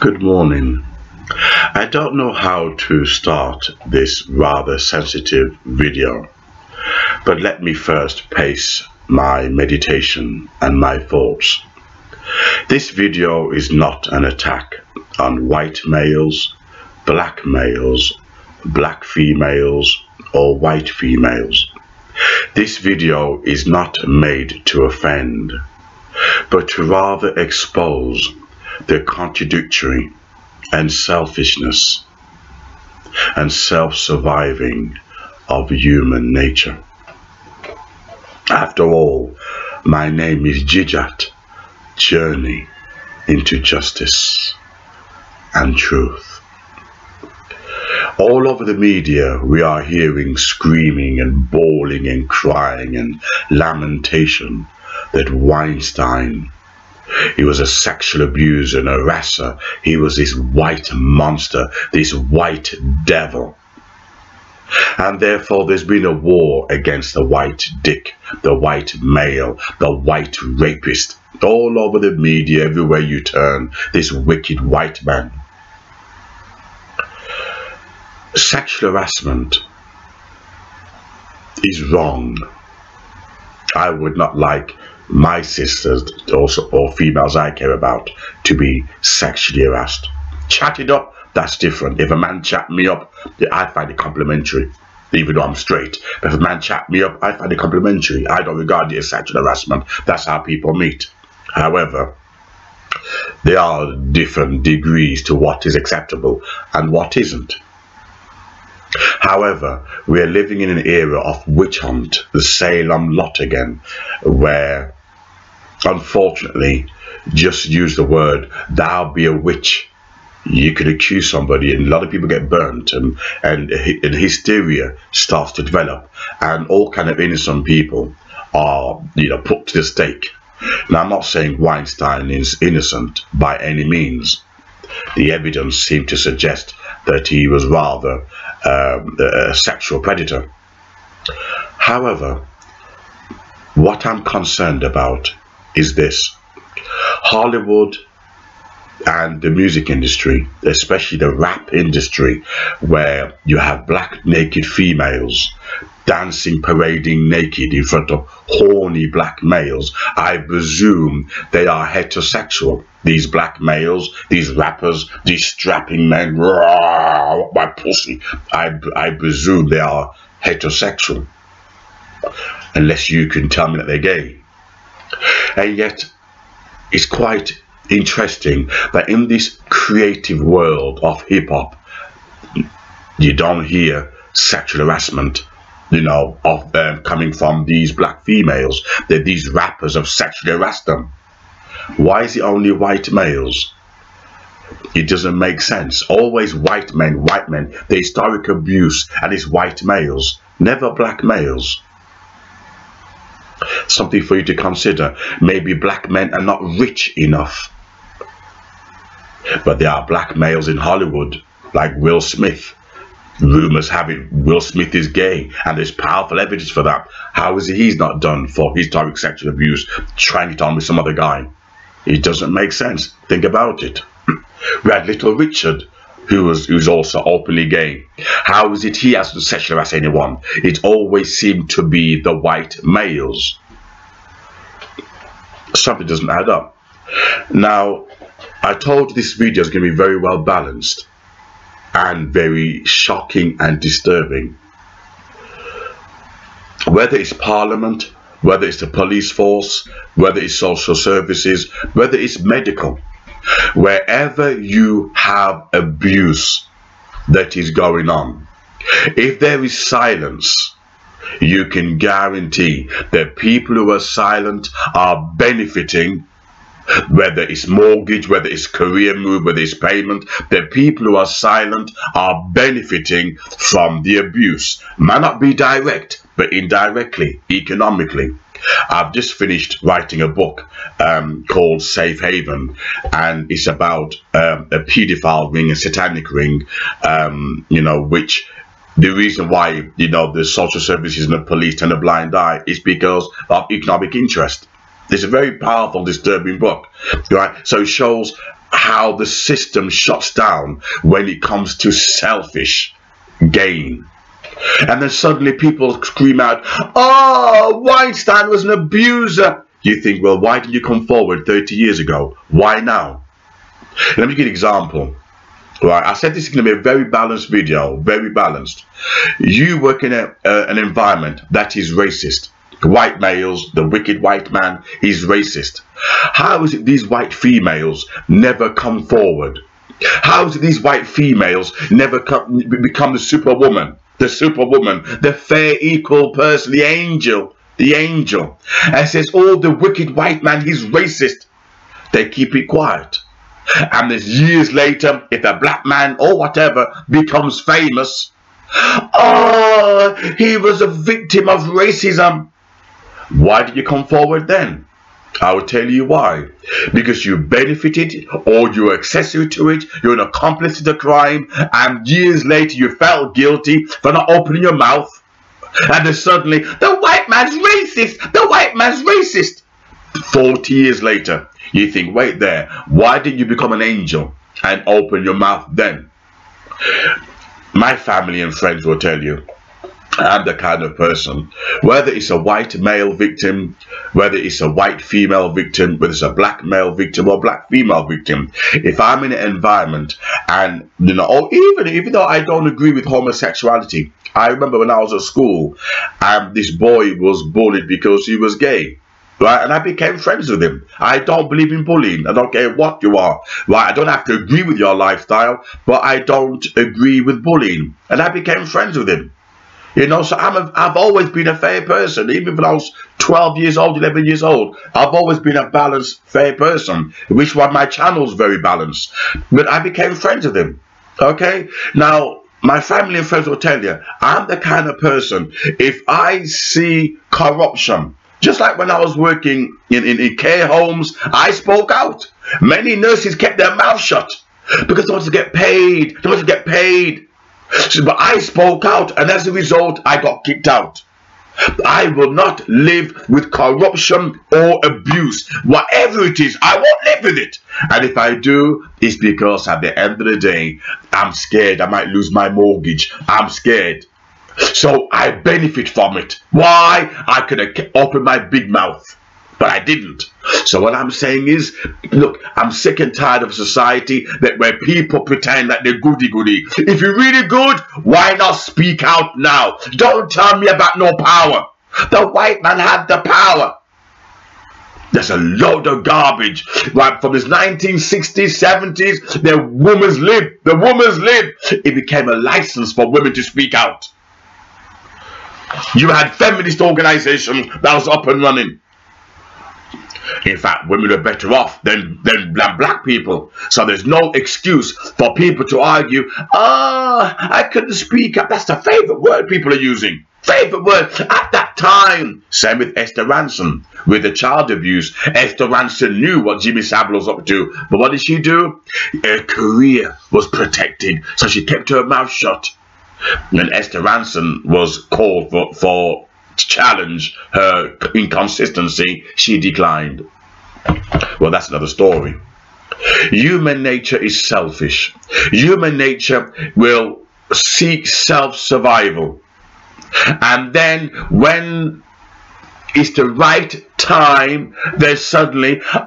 Good morning. I don't know how to start this rather sensitive video, but let me first pace my meditation and my thoughts. This video is not an attack on white males, black females, or white females. This video is not made to offend, but to rather expose the contradictory and selfishness and self-surviving of human nature. After all, my name is Jijat, Journey into Justice and Truth. All over the media we are hearing screaming and bawling and crying and lamentation that Weinstein, he was a sexual abuser and harasser. He was this white monster, this white devil. And therefore there's been a war against the white dick, the white male, the white rapist. All over the media, everywhere you turn, this wicked white man. Sexual harassment is wrong. I would not like my sisters also, or females I care about, to be sexually harassed. Chat it up, that's different. If a man chat me up, I find it complimentary, even though I'm straight. But if a man chat me up, I find it complimentary. I don't regard it as sexual harassment. That's how people meet. However, there are different degrees to what is acceptable and what isn't. However, we are living in an era of witch hunt, the Salem lot again, where, unfortunately, just use the word, thou be a witch, you could accuse somebody, and a lot of people get burnt, and hysteria starts to develop, and all kind of innocent people are, put to the stake. Now, I'm not saying Weinstein is innocent by any means. The evidence seemed to suggest that he was rather a sexual predator. However, what I'm concerned about is this. Hollywood and the music industry, especially the rap industry, where you have black naked females dancing, parading naked in front of horny black males. I presume they are heterosexual. These black males, these rappers, these strapping men, rah, my pussy. I presume they are heterosexual, unless you can tell me that they're gay. And yet, it's quite interesting that in this creative world of hip-hop, you don't hear sexual harassment, of them coming from these black females, that these rappers have sexually harassed them. Why is it only white males? It doesn't make sense. Always white men, the historic abuse, and it's white males, never black males. Something for you to consider. Maybe black men are not rich enough, but there are black males in Hollywood, like Will Smith. Rumors have it Will Smith is gay, and there's powerful evidence for that. How is it he's not done for historic sexual abuse, trying it on with some other guy? It doesn't make sense. Think about it. We had Little Richard, who's also openly gay. How is it he hasn't sexually harassed anyone? It always seemed to be the white males. Something doesn't add up. Now, I told you this video is going to be very well balanced and very shocking and disturbing. Whether it's Parliament, whether it's the police force, whether it's social services, whether it's medical, wherever you have abuse that is going on, if there is silence, you can guarantee that people who are silent are benefiting. Whether it's mortgage, whether it's career move, whether it's payment, the people who are silent are benefiting from the abuse. Might not be direct, but indirectly, economically. I've just finished writing a book called Safe Haven, and it's about a pedophile ring, a satanic ring, which the reason why, the social services and the police turn a blind eye is because of economic interest. It's a very powerful, disturbing book, right? So it shows how the system shuts down when it comes to selfish gain. And then suddenly people scream out, oh, Weinstein was an abuser. You think, well, why didn't you come forward 30 years ago? Why now? Let me give you an example. Right, I said this is going to be a very balanced video, very balanced. You work in an environment that is racist. White males, the wicked white man is racist. How is it these white females never come forward? How is it these white females never become the superwoman, the fair equal person, the angel, and says, oh, the wicked white man, he's racist. They keep it quiet. And there's years later, if a black man or whatever becomes famous, oh, he was a victim of racism. Why did you come forward then? I will tell you why. Because you benefited, or you were accessory to it, you're an accomplice to the crime, and years later you felt guilty for not opening your mouth. And then suddenly, the white man's racist, the white man's racist. 40 years later, you think, wait there, why didn't you become an angel and open your mouth then? My family and friends will tell you, I'm the kind of person, whether it's a white male victim, whether it's a white female victim, whether it's a black male victim or black female victim, if I'm in an environment and, you know, or even though I don't agree with homosexuality, I remember when I was at school, this boy was bullied because he was gay. Right, and I became friends with him. I don't believe in bullying. I don't care what you are. Right, I don't have to agree with your lifestyle, but I don't agree with bullying. And I became friends with him. You know, so I've always been a fair person. Even when I was 12 years old, 11 years old, I've always been a balanced, fair person, which was my channel's very balanced. But I became friends with him. Okay, now my family and friends will tell you, I'm the kind of person, if I see corruption, just like when I was working in care homes, I spoke out. Many nurses kept their mouth shut because they wanted to get paid. They wanted to get paid. But I spoke out, and as a result, I got kicked out. I will not live with corruption or abuse. Whatever it is, I won't live with it. And if I do, it's because at the end of the day, I'm scared I might lose my mortgage. I'm scared. So I benefit from it. Why? I could have opened my big mouth, but I didn't. So what I'm saying is, look, I'm sick and tired of a society where people pretend that they're goody-goody. If you're really good, why not speak out now? Don't tell me about no power. The white man had the power. There's a load of garbage. Right from the 1960s, 70s, the women's lib. The women's lib. It became a license for women to speak out. You had feminist organizations that was up and running. In fact, women are better off than black people. So there's no excuse for people to argue, I couldn't speak up. That's the favorite word people are using. Favorite word at that time. Same with Esther Ransom. With the child abuse, Esther Ransom knew what Jimmy Savile was up to. But what did she do? Her career was protected. So she kept her mouth shut. When Esther Ransom was called for to challenge her inconsistency, she declined. Well, that's another story. Human nature is selfish. Human nature will seek self-survival. And then when it's the right time, then suddenly, I'm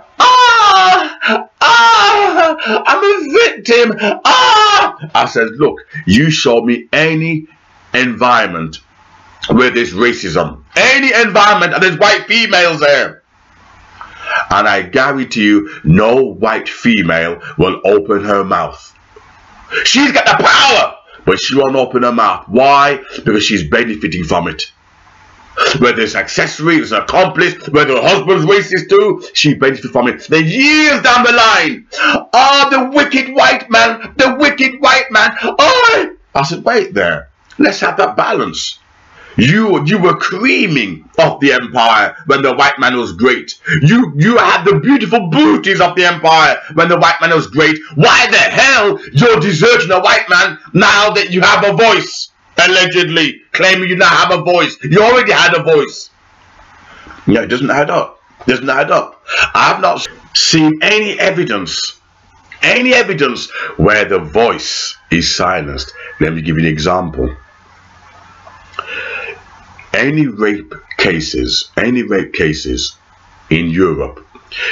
a victim. I said, look, you show me any environment where there's racism, any environment and there's white females there, and I guarantee you, no white female will open her mouth. She's got the power, but she won't open her mouth. Why? Because she's benefiting from it. Whether it's accessory, it's an accomplice, whether her husband's racist too, she benefits from it. Then years down the line, the wicked white man, the wicked white man. I said, wait there, let's have that balance. You were creaming of the empire when the white man was great. You had the beautiful booties of the empire when the white man was great. Why the hell you're deserting a white man now that you have a voice? Allegedly claiming you now have a voice. You already had a voice. Yeah, it doesn't add up. Doesn't add up. I've not seen any evidence where the voice is silenced. Let me give you an example. Any rape cases in Europe,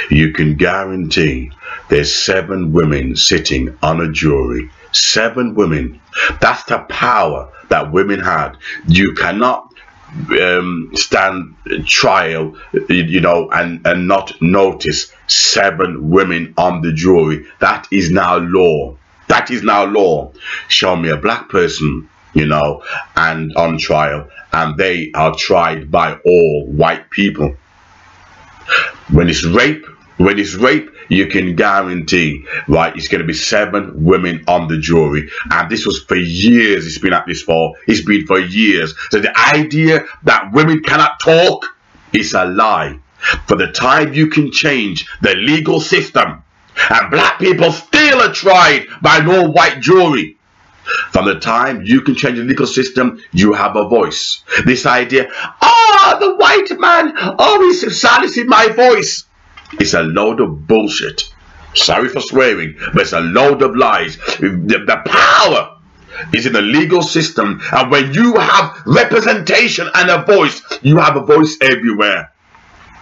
you can guarantee there's 7 women sitting on a jury. 7 women. That's the power that women had. You cannot stand trial, you know, and not notice 7 women on the jury. That is now law. That is now law. Show me a black person, you know, and on trial, and they are tried by all white people. When it's rape, you can guarantee, right, it's going to be 7 women on the jury. And this was for years. It's been at this for. It's been for years. So the idea that women cannot talk is a lie. For the time you can change the legal system, and black people still are tried by no white jury. From the time you can change the legal system, you have a voice. This idea, the white man, he's silencing my voice. It's a load of bullshit. Sorry for swearing, but it's a load of lies. The power is in the legal system, and when you have representation and a voice, you have a voice everywhere.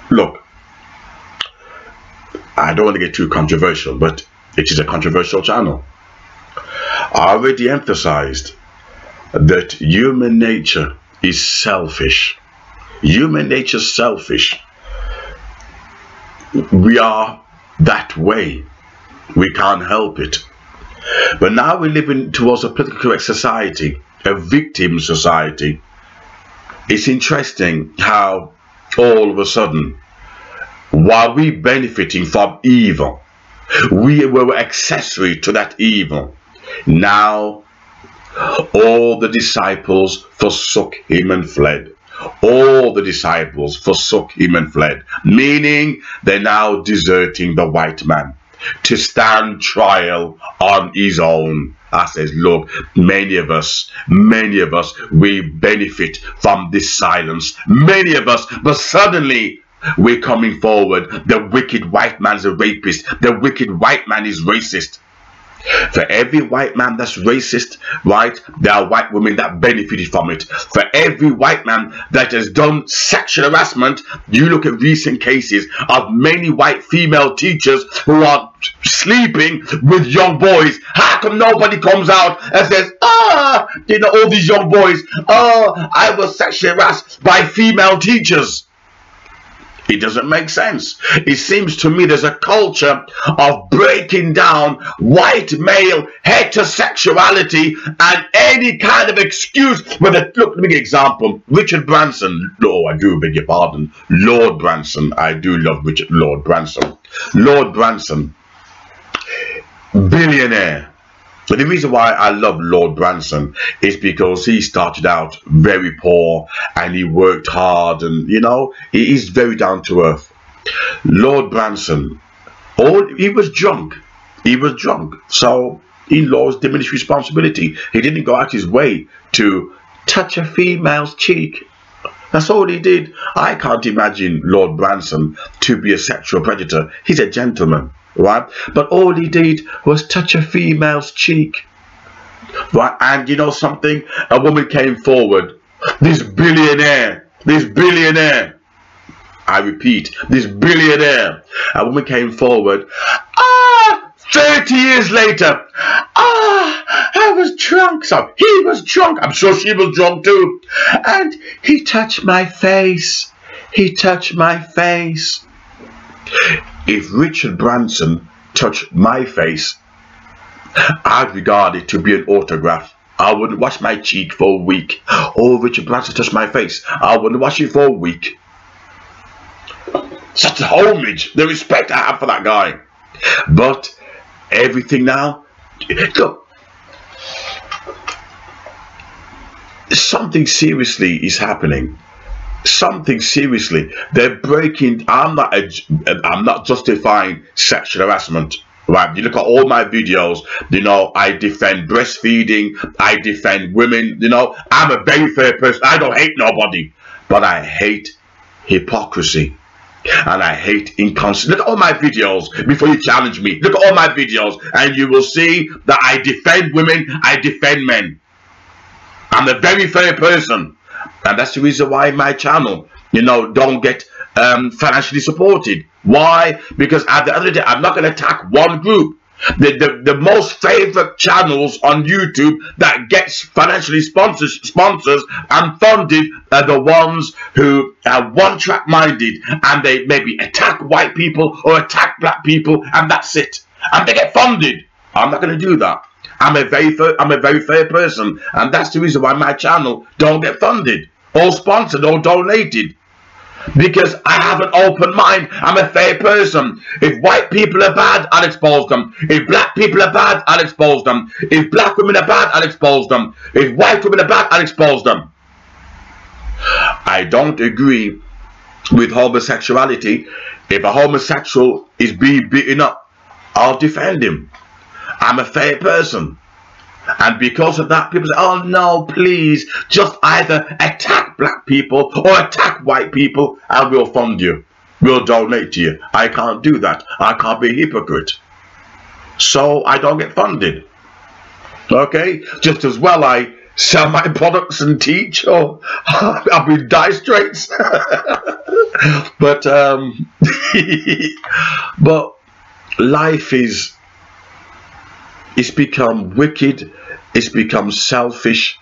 Look, I don't want to get too controversial, but it is a controversial channel. I already emphasized that human nature is selfish. Human nature is selfish. We are that way. We can't help it. But now we're living towards a politically correct society, a victim society. It's interesting how all of a sudden, while we benefiting from evil, we were accessory to that evil. Now all the disciples forsook him and fled. All the disciples forsook him and fled, meaning they're now deserting the white man to stand trial on his own. I says, look, many of us, we benefit from this silence. Many of us, but suddenly we're coming forward. The wicked white man's a rapist. The wicked white man is racist. For every white man that's racist, right, there are white women that benefited from it. For every white man that has done sexual harassment, you look at recent cases of many white female teachers who are sleeping with young boys. How come nobody comes out and says, you know, all these young boys, I was sexually harassed by female teachers? It doesn't make sense. It seems to me there's a culture of breaking down white male heterosexuality and any kind of excuse. Look, let me give you an example. Richard Branson. Oh, I do beg your pardon. Lord Branson. I do love Lord Branson. Lord Branson. Billionaire. But the reason why I love Lord Branson is because he started out very poor and he worked hard, and you know, he's very down to earth. Lord Branson, he was drunk. He was drunk. So he lost diminished responsibility. He didn't go out his way to touch a female's cheek. That's all he did. I can't imagine Lord Branson to be a sexual predator. He's a gentleman. Right, but all he did was touch a female's cheek, right? And you know something, a woman came forward, this billionaire, I repeat, this billionaire, a woman came forward, 30 years later, I was drunk. So he was drunk, I'm sure she was drunk too, and he touched my face, If Richard Branson touched my face, I'd regard it to be an autograph. I wouldn't wash my cheek for a week. Oh, Richard Branson touched my face. I wouldn't wash it for a week. Such a homage, the respect I have for that guy. But everything now, look, something seriously is happening. Something seriously. They're breaking. I'm not justifying sexual harassment. Right? You look at all my videos, you know, I defend breastfeeding, I defend women, you know, I'm a very fair person. I don't hate nobody, but I hate hypocrisy. And I hate inconsistent. Look at all my videos before you challenge me. Look at all my videos and you will see that I defend women, I defend men. I'm a very fair person. And that's the reason why my channel, you know, don't get financially supported. Why? Because at the end of the day, I'm not going to attack one group. The most favorite channels on YouTube that gets financially sponsors and funded are the ones who are one-track minded, and they maybe attack white people or attack black people, and that's it. And they get funded. I'm not going to do that. I'm a very fair person, and that's the reason why my channel don't get funded or sponsored or donated. Because I have an open mind. I'm a fair person. If white people are bad, I'll expose them. If black people are bad, I'll expose them. If black women are bad, I'll expose them. If white women are bad, I'll expose them. I don't agree with homosexuality. If a homosexual is being beaten up, I'll defend him. I'm a fair person. And because of that, people say, oh no, please, just either attack black people or attack white people and we'll fund you. We'll donate to you. I can't do that. I can't be a hypocrite. So I don't get funded. Okay? Just as well I sell my products and teach, or I'll be die straits. But but life is, it's become wicked, it's become selfish,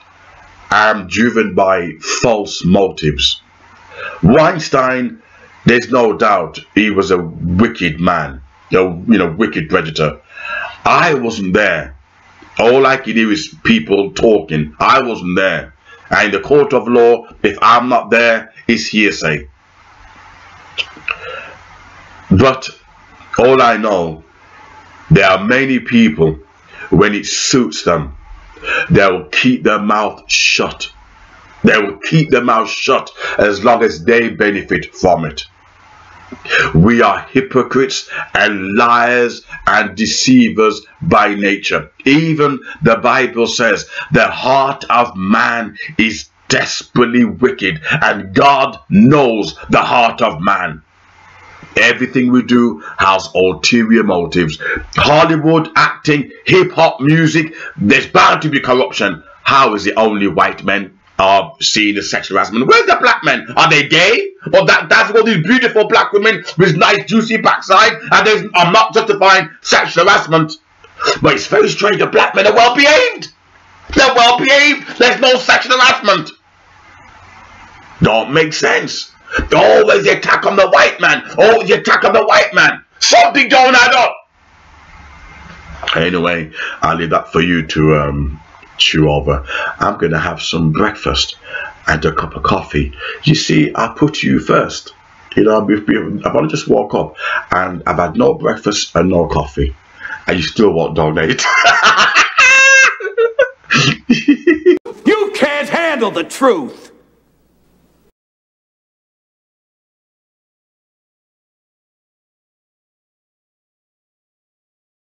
and driven by false motives. Weinstein, there's no doubt he was a wicked man, wicked predator. I wasn't there. All I could hear is people talking. I wasn't there. And in the court of law, if I'm not there, it's hearsay. But all I know, there are many people, when it suits them, they will keep their mouth shut. They will keep their mouth shut as long as they benefit from it. We are hypocrites and liars and deceivers by nature. Even the Bible says the heart of man is desperately wicked, and God knows the heart of man. Everything we do has ulterior motives. Hollywood, acting, hip-hop music, there's bound to be corruption. How is it only white men are seeing the sexual harassment? Where's the black men? Are they gay? Or that's all these beautiful black women with nice juicy backside, and I'm not justifying sexual harassment. But it's very strange, the black men are well behaved. They're well behaved. There's no sexual harassment. Don't make sense. Always the attack on the white man. Always the attack on the white man. Something don't add up. Anyway, I'll leave that for you to chew over. I'm going to have some breakfast and a cup of coffee. You see, I put you first. You know, I've only just woke up and I've had no breakfast and no coffee. And you still won't donate. You can't handle the truth.